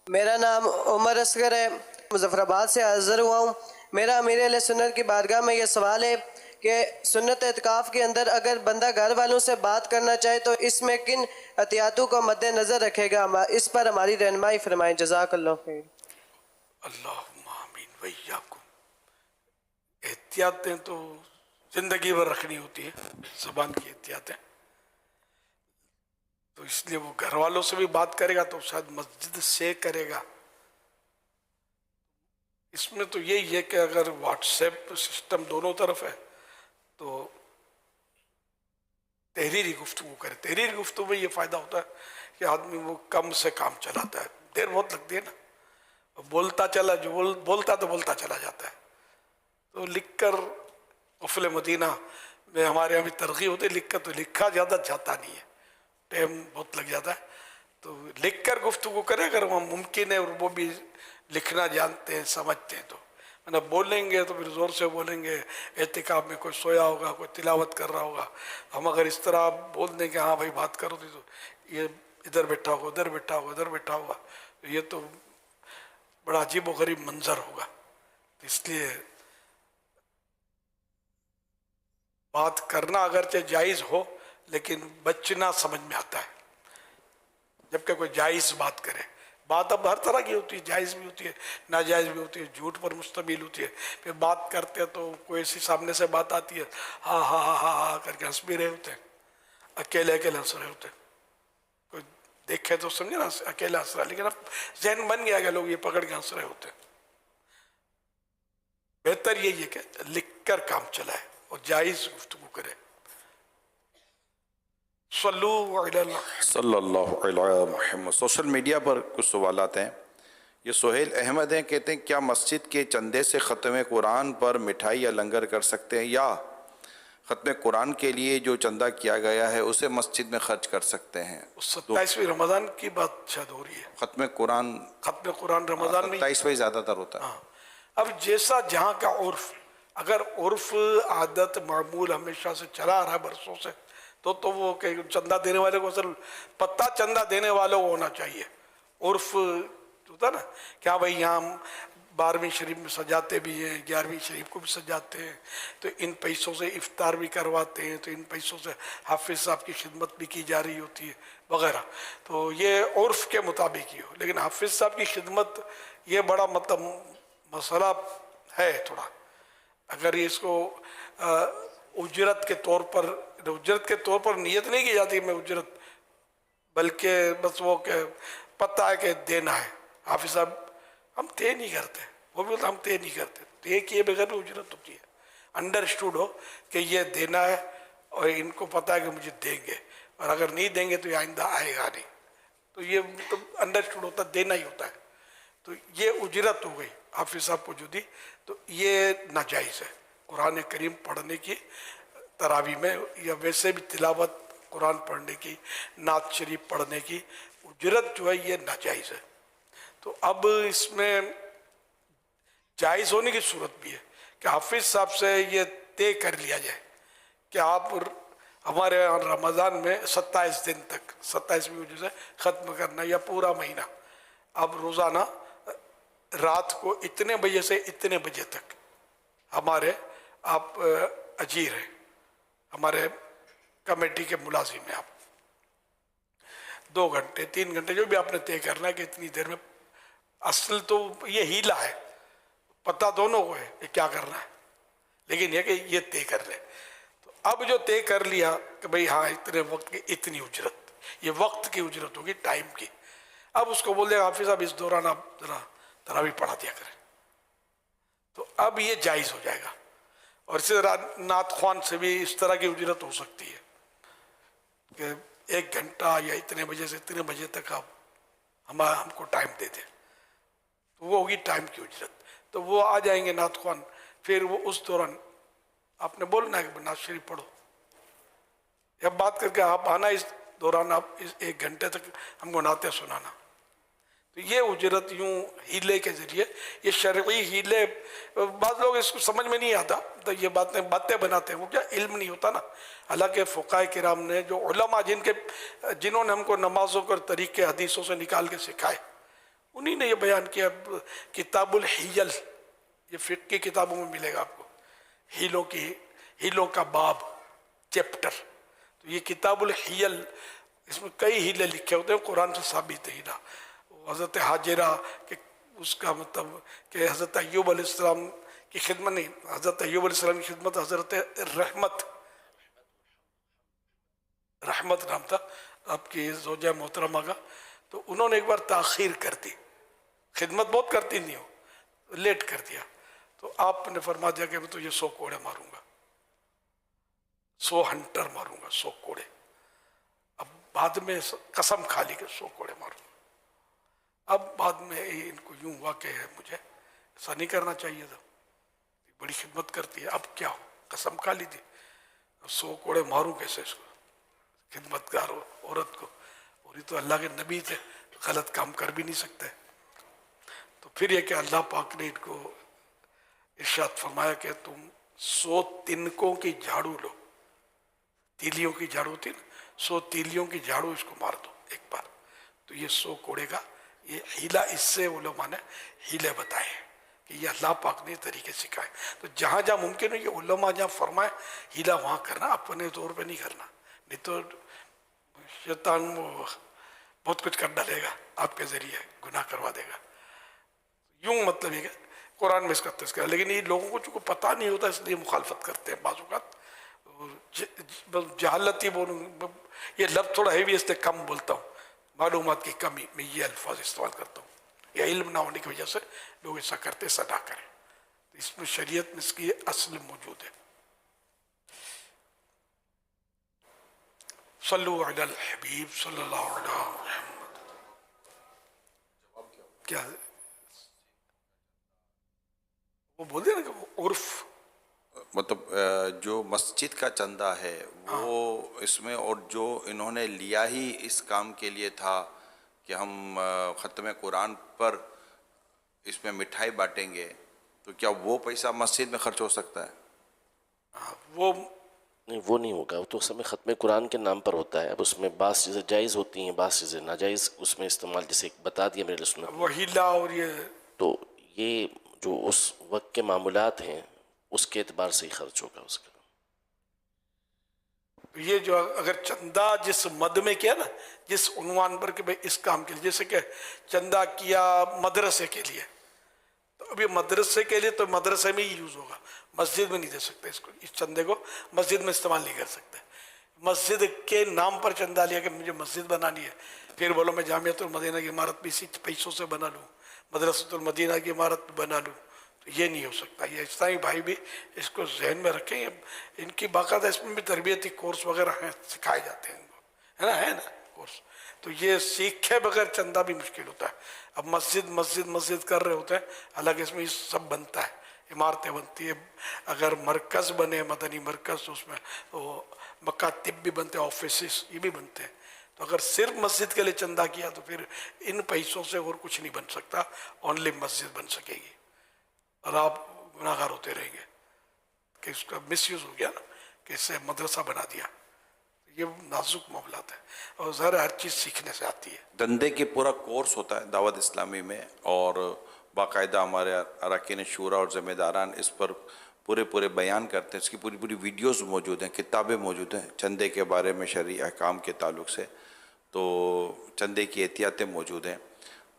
S5: میرا نام عمر اصغر ہے، مظفر آباد سے حاضر ہوا ہوں. میرا امیر اہل سنت کی بارگاہ میں یہ سوال ہے کہ سنت اعتکاف کے اندر اگر بندہ گھر والوں سے بات کرنا چاہے تو اس میں کن احتیاطوں کو مد نظر رکھے گا؟ اس پر ہماری رہنمائی فرمائیں، جزاک اللہ خیر.
S1: اللہم آمین وإیاکم. احتیاطیں تو زندگی بھر رکھنی ہوتی ہے، زبان کی احتیاطیں. تو اس لیے وہ گھر والوں سے بھی بات کرے گا تو شاید مسجد سے کرے گا. اس میں تو یہی ہے کہ اگر واٹس ایپ سسٹم دونوں طرف ہے تو تحریری گفتگو کرے. تحریری گفتگو میں یہ فائدہ ہوتا ہے کہ آدمی وہ کم سے کام چلاتا ہے، دیر بہت لگتی ہے نا، بولتا چلا جو بولتا تو بولتا چلا جاتا ہے. تو لکھ کر قفل مدینہ میں ہمارے یہاں بھی ترغیب ہوتی ہے، لکھ کر تو لکھا زیادہ جاتا نہیں ہے، ٹائم بہت لگ جاتا ہے. تو لکھ کر گفتگو کرے اگر وہ ممکن ہے اور وہ بھی لکھنا جانتے ہیں سمجھتے ہیں تو. ورنہ بولیں گے تو پھر زور سے بولیں گے، اعتکاف میں کوئی سویا ہوگا، کوئی تلاوت کر رہا ہوگا. ہم اگر اس طرح بول دیں کہ ہاں بھائی بات کرو تو یہ ادھر بیٹھا ہوگا ادھر بیٹھا ہوگا ادھر بیٹھا ہوگا، یہ تو بڑا عجیب و غریب منظر ہوگا. اس لیے بات کرنا اگرچہ جائز ہو لیکن بچنا سمجھ میں آتا ہے جبکہ کوئی جائز بات کرے. بات اب ہر طرح کی ہوتی ہے، جائز بھی ہوتی ہے ناجائز بھی ہوتی ہے، جھوٹ پر مشتمل ہوتی ہے. پھر بات کرتے ہیں تو کوئی ایسی سامنے سے بات آتی ہے ہاں ہاں ہاں ہاں ہاں کر کے ہنس بھی رہے ہوتے ہیں، اکیلے اکیلے ہنس رہے ہوتے ہیں. کوئی دیکھے تو سمجھے نا اکیلے ہنس رہا، لیکن اب ذہن بن گیا کہ لوگ یہ پکڑ کے ہنس رہے ہوتے ہیں. بہتر یہی ہے کہ لکھ کر کام چلائے اور جائز گفتگو کرے. صلو علی اللہ
S6: صلی اللہ علیہ محمد. سوشل میڈیا پر کچھ سوالات ہیں. یہ سہیل احمد ہیں، کہتے ہیں کیا مسجد کے چندے سے ختم قرآن پر مٹھائی یا لنگر کر سکتے ہیں، یا ختم قرآن کے لیے جو چندہ کیا گیا ہے اسے مسجد میں خرچ کر سکتے ہیں؟
S1: 27ویں رمضان کی بات شاید ہو رہی ہے.
S6: ختم قرآن
S1: رمضان میں
S6: 27 زیادہ تر ہوتا ہے.
S1: اب جیسا جہاں کا عرف، اگر عرف عادت معمول ہمیشہ سے چلا رہا ہے برسوں سے تو وہ کہ چندہ دینے والے کو اصل پتہ چندہ دینے والوں کو ہونا چاہیے. عرف ہوتا ہے نا کیا بھائی یہاں 12ویں شریف میں سجاتے بھی ہیں، 11ویں شریف کو بھی سجاتے ہیں، تو ان پیسوں سے افطار بھی کرواتے ہیں، تو ان پیسوں سے حافظ صاحب کی خدمت بھی کی جا رہی ہوتی ہے وغیرہ. تو یہ عرف کے مطابق ہی ہو. لیکن حافظ صاحب کی خدمت یہ بڑا مطلب مسئلہ ہے تھوڑا. اگر اس کو اجرت کے طور پر نیت نہیں کی جاتی میں اجرت، بلکہ بس وہ کہ پتہ ہے کہ دینا ہے. حافظ صاحب ہم طے نہیں کرتے، وہ بھی ہم طے نہیں کرتے، طے کیے بغیر اجرت ہوتی ہے. انڈرسٹوڈ ہو کہ یہ دینا ہے اور ان کو پتہ ہے کہ مجھے دیں گے، اور اگر نہیں دیں گے تو یہ آئندہ آئے گا نہیں. تو یہ مطلب انڈرسٹوڈ ہوتا ہے، دینا ہی ہوتا ہے. تو یہ اجرت ہو گئی حافظ صاحب کو جو دی، تو یہ ناجائز ہے. قرآن کریم پڑھنے کی تراویح میں یا ویسے بھی تلاوت قرآن پڑھنے کی، نعت شریف پڑھنے کی اجرت جو ہے یہ ناجائز ہے. تو اب اس میں جائز ہونے کی صورت بھی ہے کہ حافظ صاحب سے یہ طے کر لیا جائے کہ آپ ہمارے یہاں رمضان میں 27 دن تک 27ویں وجہ سے ختم کرنا یا پورا مہینہ اب روزانہ رات کو اتنے بجے سے اتنے بجے تک ہمارے آپ اجیر ہیں، ہمارے کمیٹی کے ملازم ہیں، آپ 2 گھنٹے 3 گھنٹے جو بھی آپ نے طے کرنا ہے کہ اتنی دیر میں. اصل تو یہ ہیلا ہے، پتہ دونوں کو ہے کہ کیا کرنا ہے، لیکن یہ کہ یہ طے کر لے. تو اب جو طے کر لیا کہ بھئی ہاں اتنے وقت کی اتنی اجرت، یہ وقت کی اجرت ہوگی، ٹائم کی. اب اس کو بول دے گا حافظ صاحب اس دوران آپ ذرا تراویح پڑھا دیا کریں، تو اب یہ جائز ہو جائے گا. اور اسی طرح نعت خوان سے بھی اس طرح کی اجرت ہو سکتی ہے کہ 1 گھنٹہ یا اتنے بجے سے اتنے بجے تک آپ ہم کو ٹائم دے دیں، تو وہ ہوگی ٹائم کی اجرت. تو وہ آ جائیں گے نعت خوان، پھر وہ اس دوران آپ نے بولنا ہے کہ نعت شریف پڑھو، یا بات کر کے آپ آنا اس دوران، آپ اس 1 گھنٹے تک ہم کو نعتیں سنانا. تو یہ اجرت یوں ہیلے کے ذریعے، یہ شرعی ہیلے بعض لوگ اس کو سمجھ میں نہیں آتا تو یہ باتیں بناتے ہیں، وہ کیا علم نہیں ہوتا نا. حالانکہ فقہائے کرام نے جو علماء جنہوں نے ہم کو نمازوں کے طریقے حدیثوں سے نکال کے سکھائے، انہی نے یہ بیان کیا. کتاب الحیل، یہ فقہ کی کتابوں میں ملے گا آپ کو، ہیلوں کا باب چیپٹر. تو یہ کتاب الحیل، اس میں کئی ہیلے لکھے ہوتے ہیں، قرآن سے ثابت ہے ہیلا. حضرت حاجرہ کہ اس کا مطلب کہ حضرت ایوب علیہ السلام کی خدمت نہیں، حضرت ایوب علیہ السلام کی خدمت حضرت رحمت نام تھا آپ کی زوجہ محترمہ کا. تو انہوں نے ایک بار تاخیر کر دی، خدمت بہت کرتی نہیں ہو، لیٹ کر دیا. تو آپ نے فرما دیا کہ میں تو یہ 100 کوڑے ماروں گا، 100 ہنٹر ماروں گا، 100 کوڑے. اب بعد میں قسم کھا لی کہ 100 کوڑے ماروں گا. اب بعد میں ان کو یوں ہوا کہ مجھے ایسا نہیں کرنا چاہیے تھا، بڑی خدمت کرتی ہے، اب کیا ہو، قسم کھا لی تھی، 100 کوڑے ماروں کیسے اس کو، خدمت گار عورت کو، اور یہ تو اللہ کے نبی تھے، غلط کام کر بھی نہیں سکتے. تو پھر یہ کہ اللہ پاک نے ان کو ارشاد فرمایا کہ تم 100 تنکوں کی جھاڑو لو، تیلیوں کی جھاڑو ہوتی نا، 100 تیلیوں کی جھاڑو اس کو مار دو ایک بار. تو یہ 100 کوڑے کا یہ ہیلا، اس سے علماء نے ہیلے بتائے کہ یہ اللہ پاک نے طریقے سکھائے. تو جہاں جہاں ممکن ہے یہ علماء جہاں فرمائے ہیلا وہاں کرنا، اپنے طور پہ نہیں کرنا، نہیں تو شیطان وہ بہت کچھ کر ڈالے گا آپ کے ذریعے، گناہ کروا دے گا. یوں مطلب یہ کہ قرآن میں اس کا تذکرہ، لیکن یہ لوگوں کو چونکہ پتہ نہیں ہوتا اس لیے مخالفت کرتے ہیں بعض اوقات. جہالتی بولوں، یہ لفظ تھوڑا ہیوی اس لیے کم بولتا ہوں، معلومات کی کمی میں یہ الفاظ استعمال کرتا ہوں، یا علم نہ ہونے کی وجہ سے لوگ ایسا کرتے، ایسا نہ کریں. اس میں شریعت میں اس کی اصل موجود ہے. صلو علی الحبیب صلی اللہ علیہ وسلم. کیا وہ بول دیا نا کہ وہ عرف،
S6: مطلب جو مسجد کا چندہ ہے وہ اس میں، اور جو انہوں نے لیا ہی اس کام کے لیے تھا کہ ہم ختم قرآن پر اس میں مٹھائی بانٹیں گے، تو کیا وہ پیسہ مسجد میں خرچ ہو سکتا ہے؟
S1: وہ
S7: نہیں، وہ نہیں ہوگا، وہ تو اس میں ختم قرآن کے نام پر ہوتا ہے. اب اس میں بعض چیزیں جائز ہوتی ہیں، بعض چیزیں ناجائز اس میں استعمال، جیسے بتا دیا میرے لیے سنت.
S1: وہ ہیلا اور یہ
S7: تو یہ جو اس وقت کے معمولات ہیں اس کے اعتبار سے ہی خرچ ہوگا اس کا.
S1: یہ جو اگر چندہ جس مد میں کیا نا، جس عنوان پر کہ بھئی اس کام کے لیے، جیسے کہ چندہ کیا مدرسے کے لیے، تو اب یہ مدرسے کے لیے تو مدرسے میں ہی یوز ہوگا، مسجد میں نہیں دے سکتے اس کو، اس چندے کو مسجد میں استعمال نہیں کر سکتے. مسجد کے نام پر چندہ لیا کہ مجھے مسجد بنانی ہے، پھر بولو میں جامعۃ المدینہ کی عمارت بھی اسی پیسوں سے بنا لوں، مدرسۃ المدینہ کی عمارت بنا لوں، تو یہ نہیں ہو سکتا. یہ اسلامی بھائی بھی اس کو ذہن میں رکھیں، ان کی باقاعدہ اس میں بھی تربیتی کورس وغیرہ ہیں، سکھائے جاتے ہیں ان کو، ہے نا کورس. تو یہ سیکھے بغیر چندہ بھی مشکل ہوتا ہے. اب مسجد کر رہے ہوتے ہیں، حالانکہ اس میں یہ سب بنتا ہے، عمارتیں بنتی ہے. اگر مرکز بنے مدنی مرکز تو اس میں وہ مکاتب بھی بنتے ہیں، آفیسز یہ بھی بنتے ہیں. تو اگر صرف مسجد کے لیے چندہ کیا تو پھر ان پیسوں سے اور کچھ نہیں بن سکتا، اونلی مسجد بن سکے گی اور آپ گناہ گار ہوتے رہیں گے کہ اس کا مس یوز ہو گیا نا، کہ اس سے مدرسہ بنا دیا. یہ نازک معاملات ہیں اور ظاہر ہر چیز سیکھنے سے آتی ہے.
S6: دندے کی پورا کورس ہوتا ہے دعوت اسلامی میں، اور باقاعدہ ہمارے اراکین شورا اور ذمہ داران اس پر پورے بیان کرتے ہیں. اس کی پوری ویڈیوز موجود ہیں، کتابیں موجود ہیں چندے کے بارے میں، شرعی احکام کے تعلق سے. تو چندے کی احتیاطیں موجود ہیں.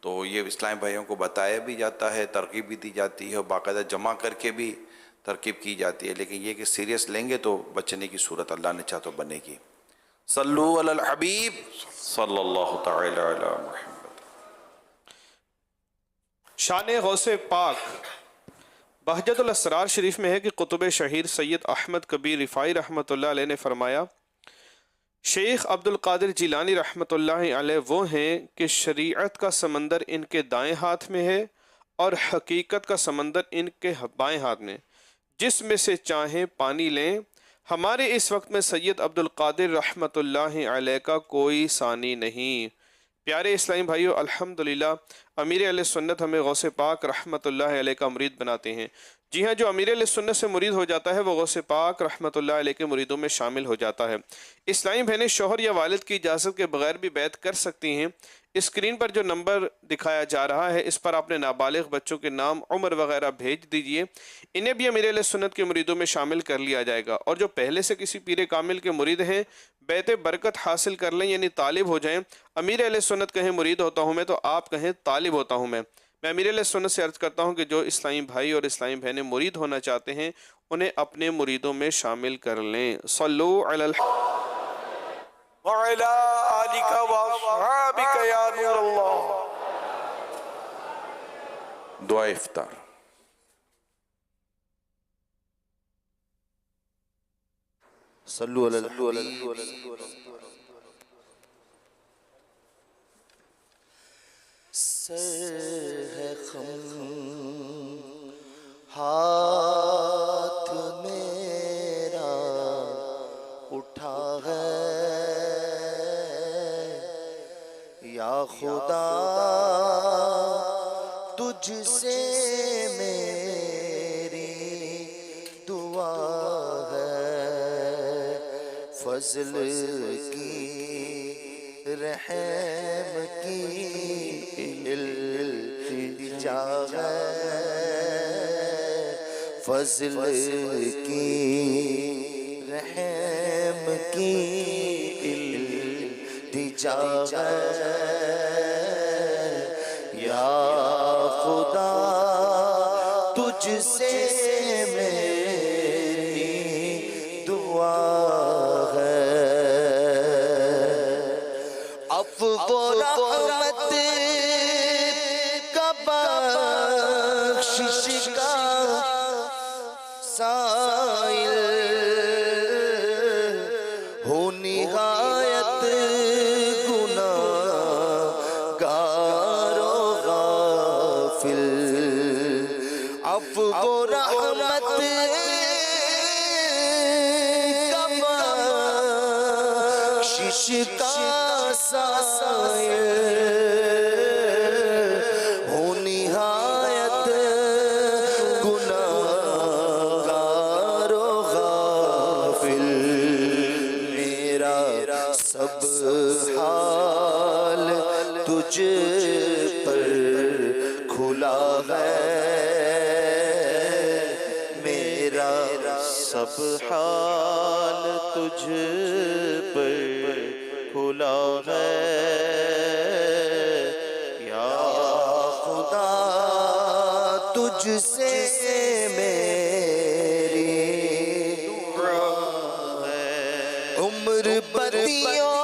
S6: تو یہ اسلام بھائیوں کو بتایا بھی جاتا ہے، ترغیب بھی دی جاتی ہے، اور باقاعدہ جمع کر کے بھی ترغیب کی جاتی ہے. لیکن یہ کہ سیریس لیں گے تو بچنے کی صورت اللہ نے چاہ تو بنے گی. صلو علی الحبیب صلی اللہ تعالی علی محمد.
S8: شان غوث پاک بہجت الاسرار شریف میں ہے کہ قطب شہیر سید احمد کبیر رفاعی رحمۃ اللہ علیہ نے فرمایا، شیخ عبد القادر جیلانی رحمۃ اللہ علیہ وہ ہیں کہ شریعت کا سمندر ان کے دائیں ہاتھ میں ہے اور حقیقت کا سمندر ان کے بائیں ہاتھ میں، جس میں سے چاہیں پانی لیں. ہمارے اس وقت میں سید عبد القادر رحمۃ اللہ علیہ کا کوئی ثانی نہیں. پیارے اسلامی بھائیو، الحمدللہ امیر اہل سنت ہمیں غوث پاک رحمۃ اللہ علیہ کا مرید بناتے ہیں. جی ہاں، جو امیر اہل سنت سے مرید ہو جاتا ہے وہ غوث پاک رحمۃ اللہ علیہ کے مریدوں میں شامل ہو جاتا ہے. اسلامی بہنیں شوہر یا والد کی اجازت کے بغیر بھی بیعت کر سکتی ہیں. اسکرین پر جو نمبر دکھایا جا رہا ہے اس پر اپنے نابالغ بچوں کے نام، عمر وغیرہ بھیج دیجئے. انہیں بھی امیر اہل سنت کے مریدوں میں شامل کر لیا جائے گا. اور جو پہلے سے کسی پیر کامل کے مرید ہیں بیعت برکت حاصل کر لیں، یعنی طالب ہو جائیں. امیر اہل سنت کہیں مرید ہوتا ہوں میں تو آپ کہیں طالب ہوتا ہوں میں. میں امیر اہل سنت سے عرض کرتا ہوں کہ جو اسلامی بھائی اور اسلامی بہنیں مرید ہونا چاہتے ہیں انہیں اپنے مریدوں میں شامل کر لیں. صلو علی
S1: وعلی آلک واصحابک یا نور اللہ.
S6: دعا افطار.
S9: صلو علی الحبیب. سر ہے خم ہاتھ میرا اٹھا ہے، یا خدا تجھ سے میری دعا ہے، فضل کی رحم کی التجا ہے، فضل کی رحم کی التجا ہے، یا خدا تجھ سے میری دعا ہے. عفو رحمت کا بخشش کا سائل ہو، نہایت گناہ گار و غافل. عفو رحمت کا بخشش کا سائل ہو، نہایت گناہ گار و غافل. میرا سب حال تجھ پر کھلا ہے، میرا سب حال تجھ پر کھلا ہے، یا خدا تجھ سے میری دعا ہے. عمر بدیوں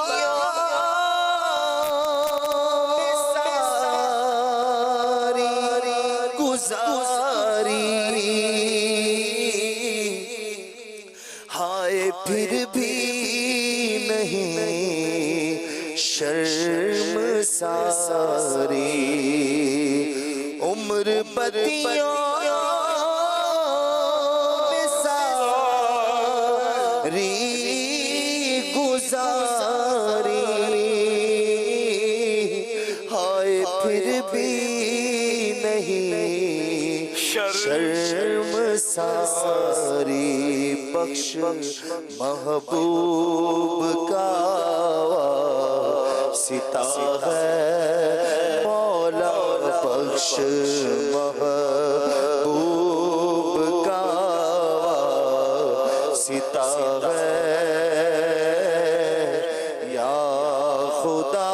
S9: ساری گزاری، ہائے پھر بھی نہیں شرمساری عمر بدیوں میں ساری گزاری ہائے پھر بھی نہیں شرمساری بخش محبوب کا ستا ہے مولا بخش محبوب کا ستا ہے یا خدا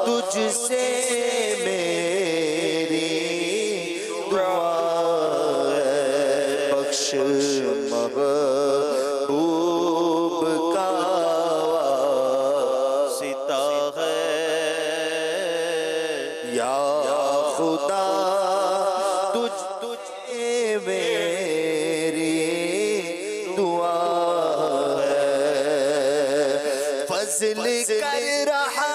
S9: تجھ سے میری دعا ہے بخش محبوب کا ستا ہے یا خدا تجھے میری دعا ہے فضل کر رہا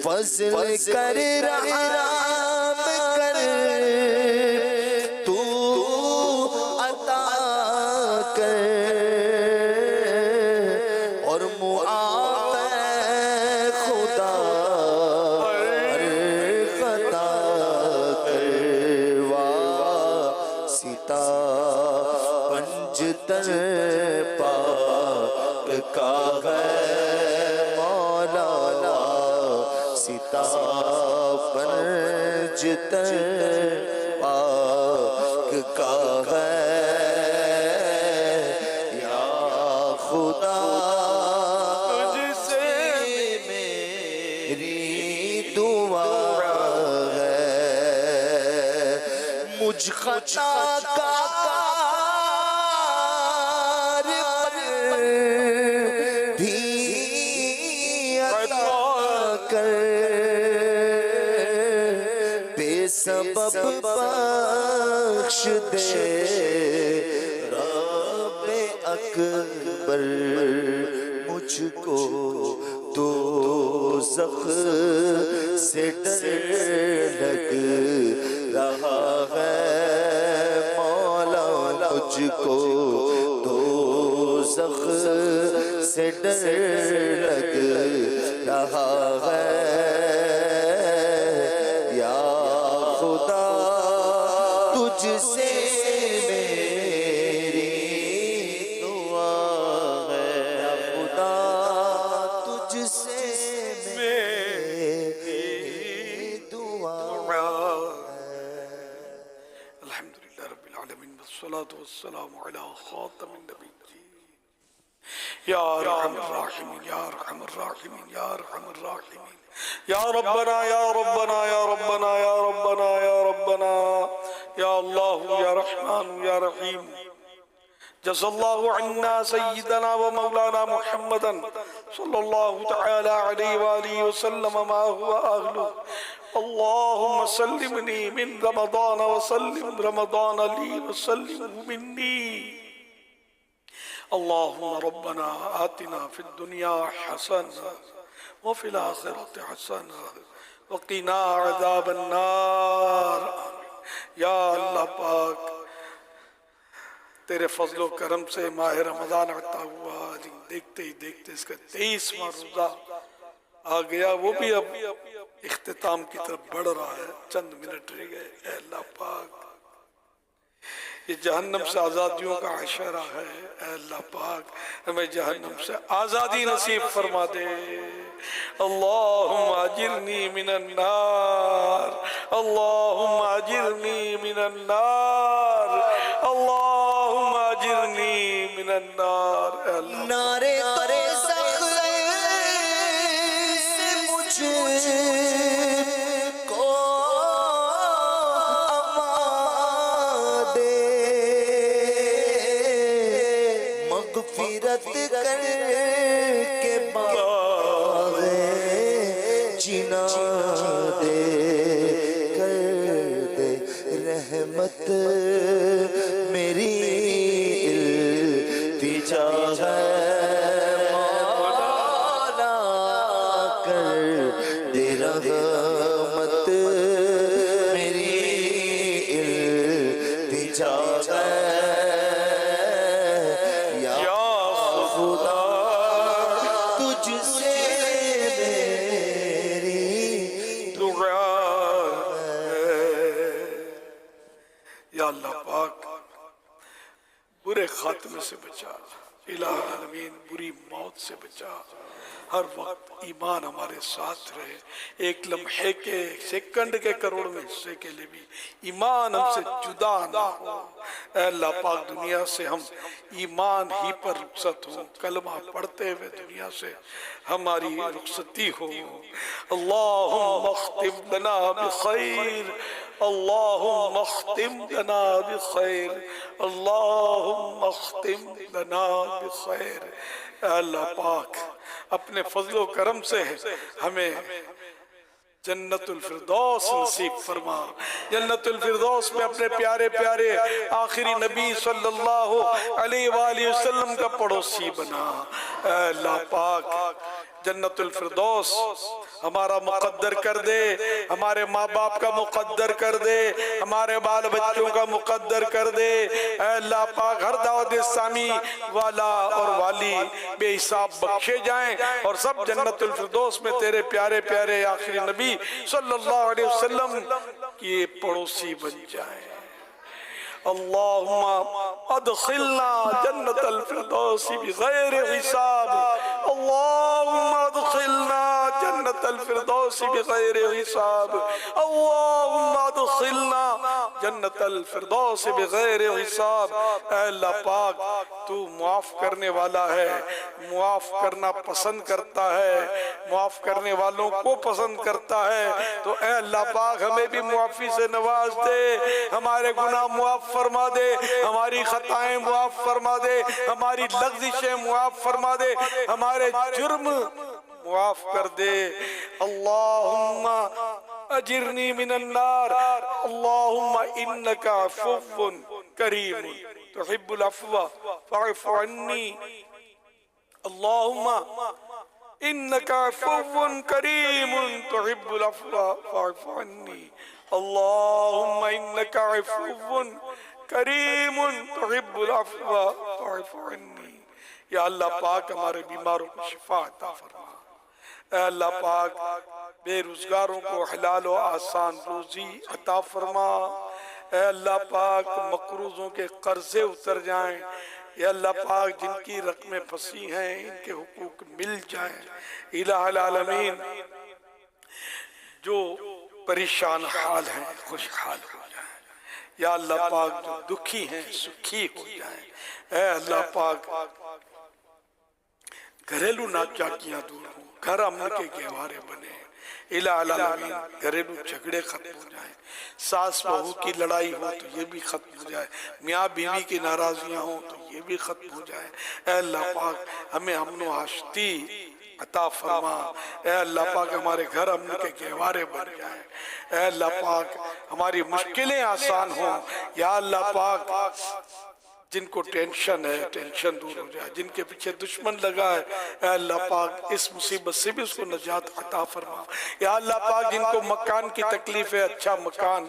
S9: فضل کر رحم کر تو عطا کر اور معاف خدا ہر خطا کر واسطہ پنجتن پاک کا ہے مولا ستا پنجتن پاک کا ہے یا خدا تجھ سے میری دعا ہے مجھ خطا کار پر بھی عطا کر بے سبب بخش دے رب اکبر مجھ کو دوزخ سے ڈر لگ رہا ہے مولا مجھ کو دوزخ سے ڈر لگ رہا ہے یا خدا تجھ سے میری دعا ہے یا خدا تجھ سے میری دعا
S1: الحمدللہ رب العالمین والصلاة والسلام علی خاتم النبیین یا ارحم الراحمین یا ارحم الراحمین یا ارحم الراحمین یا ربنا یا ربنا یا ربنا یا ربنا یا ربنا یا اللہ یا رحمان یا رحیم جزا اللہ عنا سیدنا و مولانا محمدا صلی اللہ تعالی علیہ وآلہ وسلم ما هو أهله اللهم سلمني من رمضان وسلم رمضان لي وسلمه مني اللهم ربنا آتنا في الدنيا حسنة وفي الآخرة حسنة وقنا عذاب النار یا اللہ پاک تیرے فضل و کرم سے ماہ رمضان عطا ہوا دیکھتے ہی دیکھتے اس کا 23واں روزہ آ گیا وہ بھی اب اختتام کی طرف بڑھ رہا ہے چند منٹ رہ گئے اے اللہ پاک یہ جہنم سے آزادیوں کا عشرہ ہے اے اللہ پاک ہمیں جہنم سے آزادی نصیب فرما دے اللہم اجرنی من النار اللہم اجرنی من النار اللہم اجرنی من النار اے اللہ
S9: نعرے کرے سخر سے مجھ کو امان دے
S1: برے خاتمے سے بچا، الہ العالمین بری موت سے بچا، ہر وقت ایمان ہمارے ساتھ رہے، ایک لمحے کے سیکنڈ کے کروڑویں حصے کے لیے بھی ایمان ہم سے جدا نہ ہو۔ اے اللہ پاک دنیا سے ہم ایمان ہی پر رخصت ہوں، کلمہ پڑھتے ہوئے دنیا سے ہماری رخصتی ہو۔ اللہم اختم لنا بخیر، اللہم اختم لنا بخیر، اللہم اختم لنا بخیر۔ اے اللہ پاک اپنے فضل و کرم سے ہمیں جنت الفردوس نصیب فرما، جنت الفردوس میں اپنے پیارے پیارے آخری نبی صلی اللہ علیہ وآلہ وسلم کا پڑوسی بنا۔ اے اللہ پاک جنت الفردوس ہمارا مقدر کر دے، ہمارے ماں باپ کا مقدر کر دے، ہمارے بال بچوں کا مقدر کر دے۔ اے اللہ پاک ہر دعوت اسلامی والا اور والی بے حساب بخشے جائیں اور سب جنت الفردوس میں تیرے پیارے پیارے آخری نبی صلی اللہ علیہ وسلم کی پڑوسی بن جائیں۔ اللہم ادخلنا جنت الفردوس بغیر حساب، اللہم ادخلنا جنت الفردوس بغیر حساب، اللہم ادخلنا جنت الفردوس بغیر حساب۔ اے اللہ پاک تو معاف کرنے والا ہے، معاف کرنا پسند کرتا ہے، معاف کرنے والوں کو پسند کرتا ہے، تو اے اللہ پاک ہمیں بھی معافی سے نواز دے، ہمارے گناہ معاف فرما دے، ہماری خطائیں معاف فرما دے، ہماری لغزشیں معاف فرما دے، ہمارے جرم معاف کر دے۔ اللہم اجرنی من النار، اللہم انکا عفو کریم تحب العفو فاعف عنی، اللہم انکا عفو کریم تحب العفو فاعف عنی، اللہم انکا عفو کریم تحب العفو فاعف عنی۔ یا اللہ پاک ہمارے بیماروں کو شفا عطا فرما، اے اللہ پاک بے روزگاروں کو حلال و آسان روزی عطا فرما، اے اللہ پاک مقروضوں کے قرضے اتر جائیں، اے اللہ پاک جن کی رقمیں پھنسی ہیں ان کے حقوق مل جائیں، الہ العالمین جو پریشان حال ہیں خوشحال ہو جائیں، یا اللہ پاک جو دکھی ہیں سکھی ہو جائیں، اے اللہ پاک گھریلو ناچاکیاں دور ہوں، گھر امن کے گہوارے بنے، الہ العالمین گھریلو جھگڑے ختم ہو جائیں، ساس بہو کی لڑائی ہو تو یہ بھی ختم ہو جائے، میاں بیوی کی ناراضیاں ہوں تو یہ بھی ختم ہو جائے، اے اللہ پاک ہمیں امن و آشتی عطا فرما، اے اللہ پاک ہمارے گھر امن کے گہوارے بن جائیں، اے اللہ پاک ہماری مشکلیں آسان ہوں، یا اللہ پاک جن کو ٹینشن ہے ٹینشن دور ہو جائے، جن کے پیچھے دشمن لگا ہے اے اللہ پاک اس مصیبت سے بھی اس کو نجات عطا فرما، یا اللہ پاک جن کو مکان کی تکلیف ہے اچھا مکان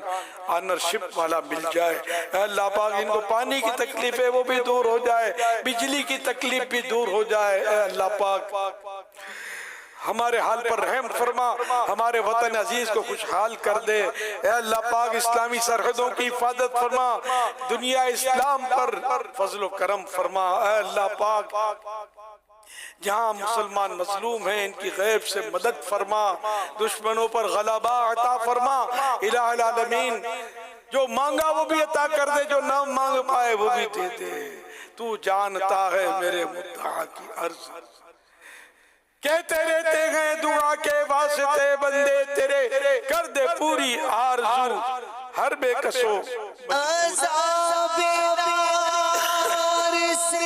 S1: آنرشپ والا مل جائے، اے اللہ پاک جن کو پانی کی تکلیف ہے وہ بھی دور ہو جائے، بجلی کی تکلیف بھی دور ہو جائے، اے اللہ پاک ہمارے حال پر رحم فرما، ہمارے وطن عزیز کو خوشحال کر دے، اے اللہ پاک اسلامی سرحدوں کی حفاظت فرما، دنیا اسلام پر فضل و کرم فرما، اے اللہ پاک جہاں مسلمان مظلوم ہیں ان کی غیب سے مدد فرما، دشمنوں پر غلبہ عطا فرما، الہ العالمین جو مانگا وہ بھی عطا کر دے، جو نہ مانگ پائے وہ بھی دے دے، تو جانتا ہے میرے مدعا کی عرض، کہتے رہتے ہیں دعا کے واسطے بندے تیرے، کر دے پوری آرزو ہر بے کسو
S9: عذاب نار سے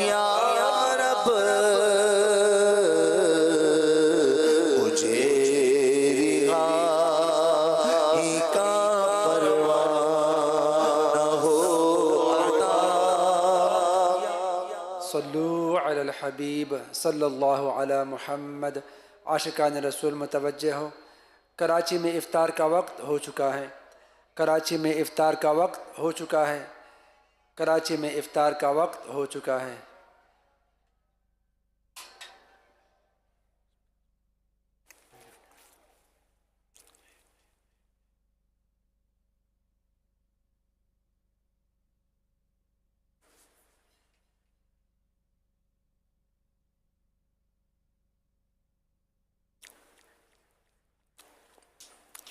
S9: یا
S10: علی الحبیب صلی اللہ علی محمد. عاشقان رسول متوجہ ہو. کراچی میں افطار کا وقت ہو چکا ہے. کراچی میں افطار کا وقت ہو چکا ہے. کراچی میں افطار کا وقت ہو چکا ہے.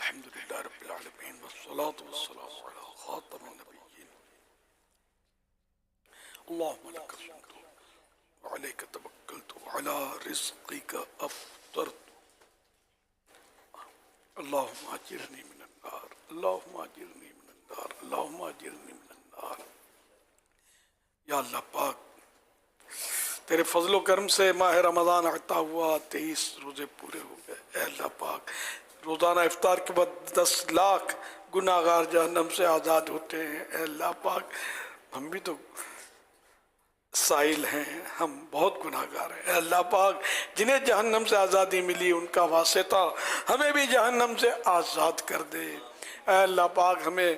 S1: الحمد لله رب العالمين والصلاة والسلام على خاتم النبيين. اللهم لك الحمد وعليك توكلت وعلى رزقك أفطرت. اللهم أجرني من النار. اللهم أجرني من النار. اللهم أجرني من النار. یا اللہ پاک تیرے فضل و کرم سے ماہ رمضان عطا ہوا، 23 روزے پورے ہو گئے. اے اللہ پاک روزانہ افطار کے بعد 10 لاکھ گناہ گار جہنم سے آزاد ہوتے ہیں. اے اللہ پاک ہم بھی تو سائل ہیں، ہم بہت گناہ گار ہیں. اے اللہ پاک جنہیں جہنم سے آزادی ملی ان کا واسطہ ہمیں بھی جہنم سے آزاد کر دے. اے اللہ پاک ہمیں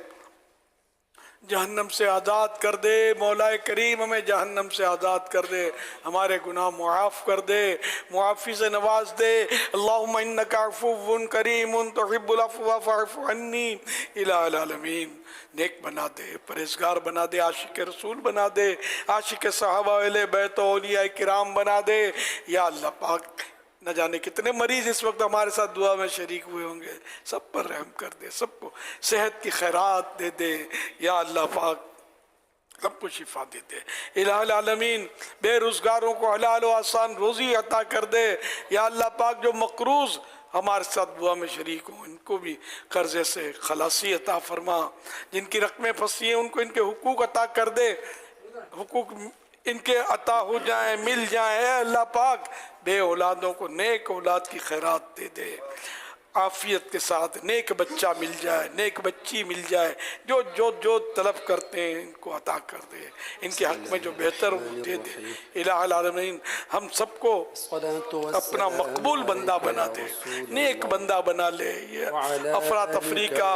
S1: جہنم سے آزاد کر دے. مولا کریم ہمیں جہنم سے آزاد کر دے. ہمارے گناہ معاف کر دے، معافی سے نواز دے. اللہم انکا عفو کریم تحب العفو فاعف عنی. الہ العالمین نیک بنا دے، پرہیزگار بنا دے، عاشق رسول بنا دے، عاشق صحابہ اہل بیت و اولیاء کرام بنا دے. یا اللہ پاک نہ جانے کتنے مریض اس وقت ہمارے ساتھ دعا میں شریک ہوئے ہوں گے، سب پر رحم کر دے، سب کو صحت کی خیرات دے دے. یا اللہ پاک سب کو شفا دے دے. الہ العالمین بے روزگاروں کو حلال و آسان روزی عطا کر دے. یا اللہ پاک جو مقروض ہمارے ساتھ دعا میں شریک ہوں ان کو بھی قرضے سے خلاصی عطا فرما. جن کی رقمیں پھنسی ہیں ان کو ان کے حقوق عطا کر دے، حقوق ان کے عطا ہو جائیں، مل جائیں. اے اللہ پاک بے اولادوں کو نیک اولاد کی خیرات دے دے، عافیت کے ساتھ نیک بچہ مل جائے، نیک بچی مل جائے. جو طلب کرتے ہیں ان کو عطا کر دے، ان کے حق میں جو بہتر ہو دے دے. الہ العالمین ہم سب کو اپنا مقبول بندہ بنا دے، نیک بندہ بنا لے. یہ افراتفری کا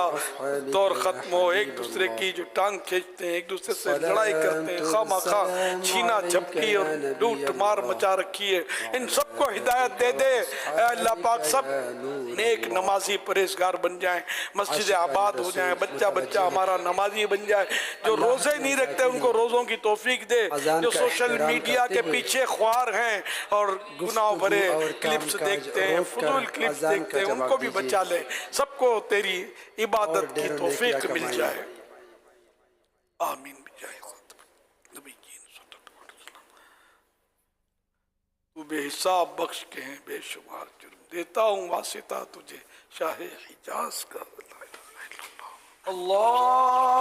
S1: دور ختم ہو. ایک دوسرے کی جو ٹانگ کھینچتے ہیں، ایک دوسرے سے لڑائی کرتے ہیں، خواہ خواہ چھینا جھپکی اور لوٹ مار مچا رکھی ہے، ان سب کو ہدایت دے دے. اے اللہ پاک سب نیک نمازی پرہیزگار بن جائیں، مسجد آباد ہو جائیں، بچہ ہمارا نمازی بن جائے. جو روزے نہیں رکھتے ان کو روزوں کی توفیق دے. جو سوشل میڈیا کے پیچھے خوار ہیں اور گناہ بھرے کلپس دیکھتے ہیں، فضول کلپس دیکھتے ہیں، ان کو بھی بچا لے. سب کو تیری عبادت کی توفیق مل جائے. آمین. تو بے حساب بخش کے ہیں بے شمار جرم، دیتا ہوں واسطہ تجھے شاہ حجاز کا. اللہ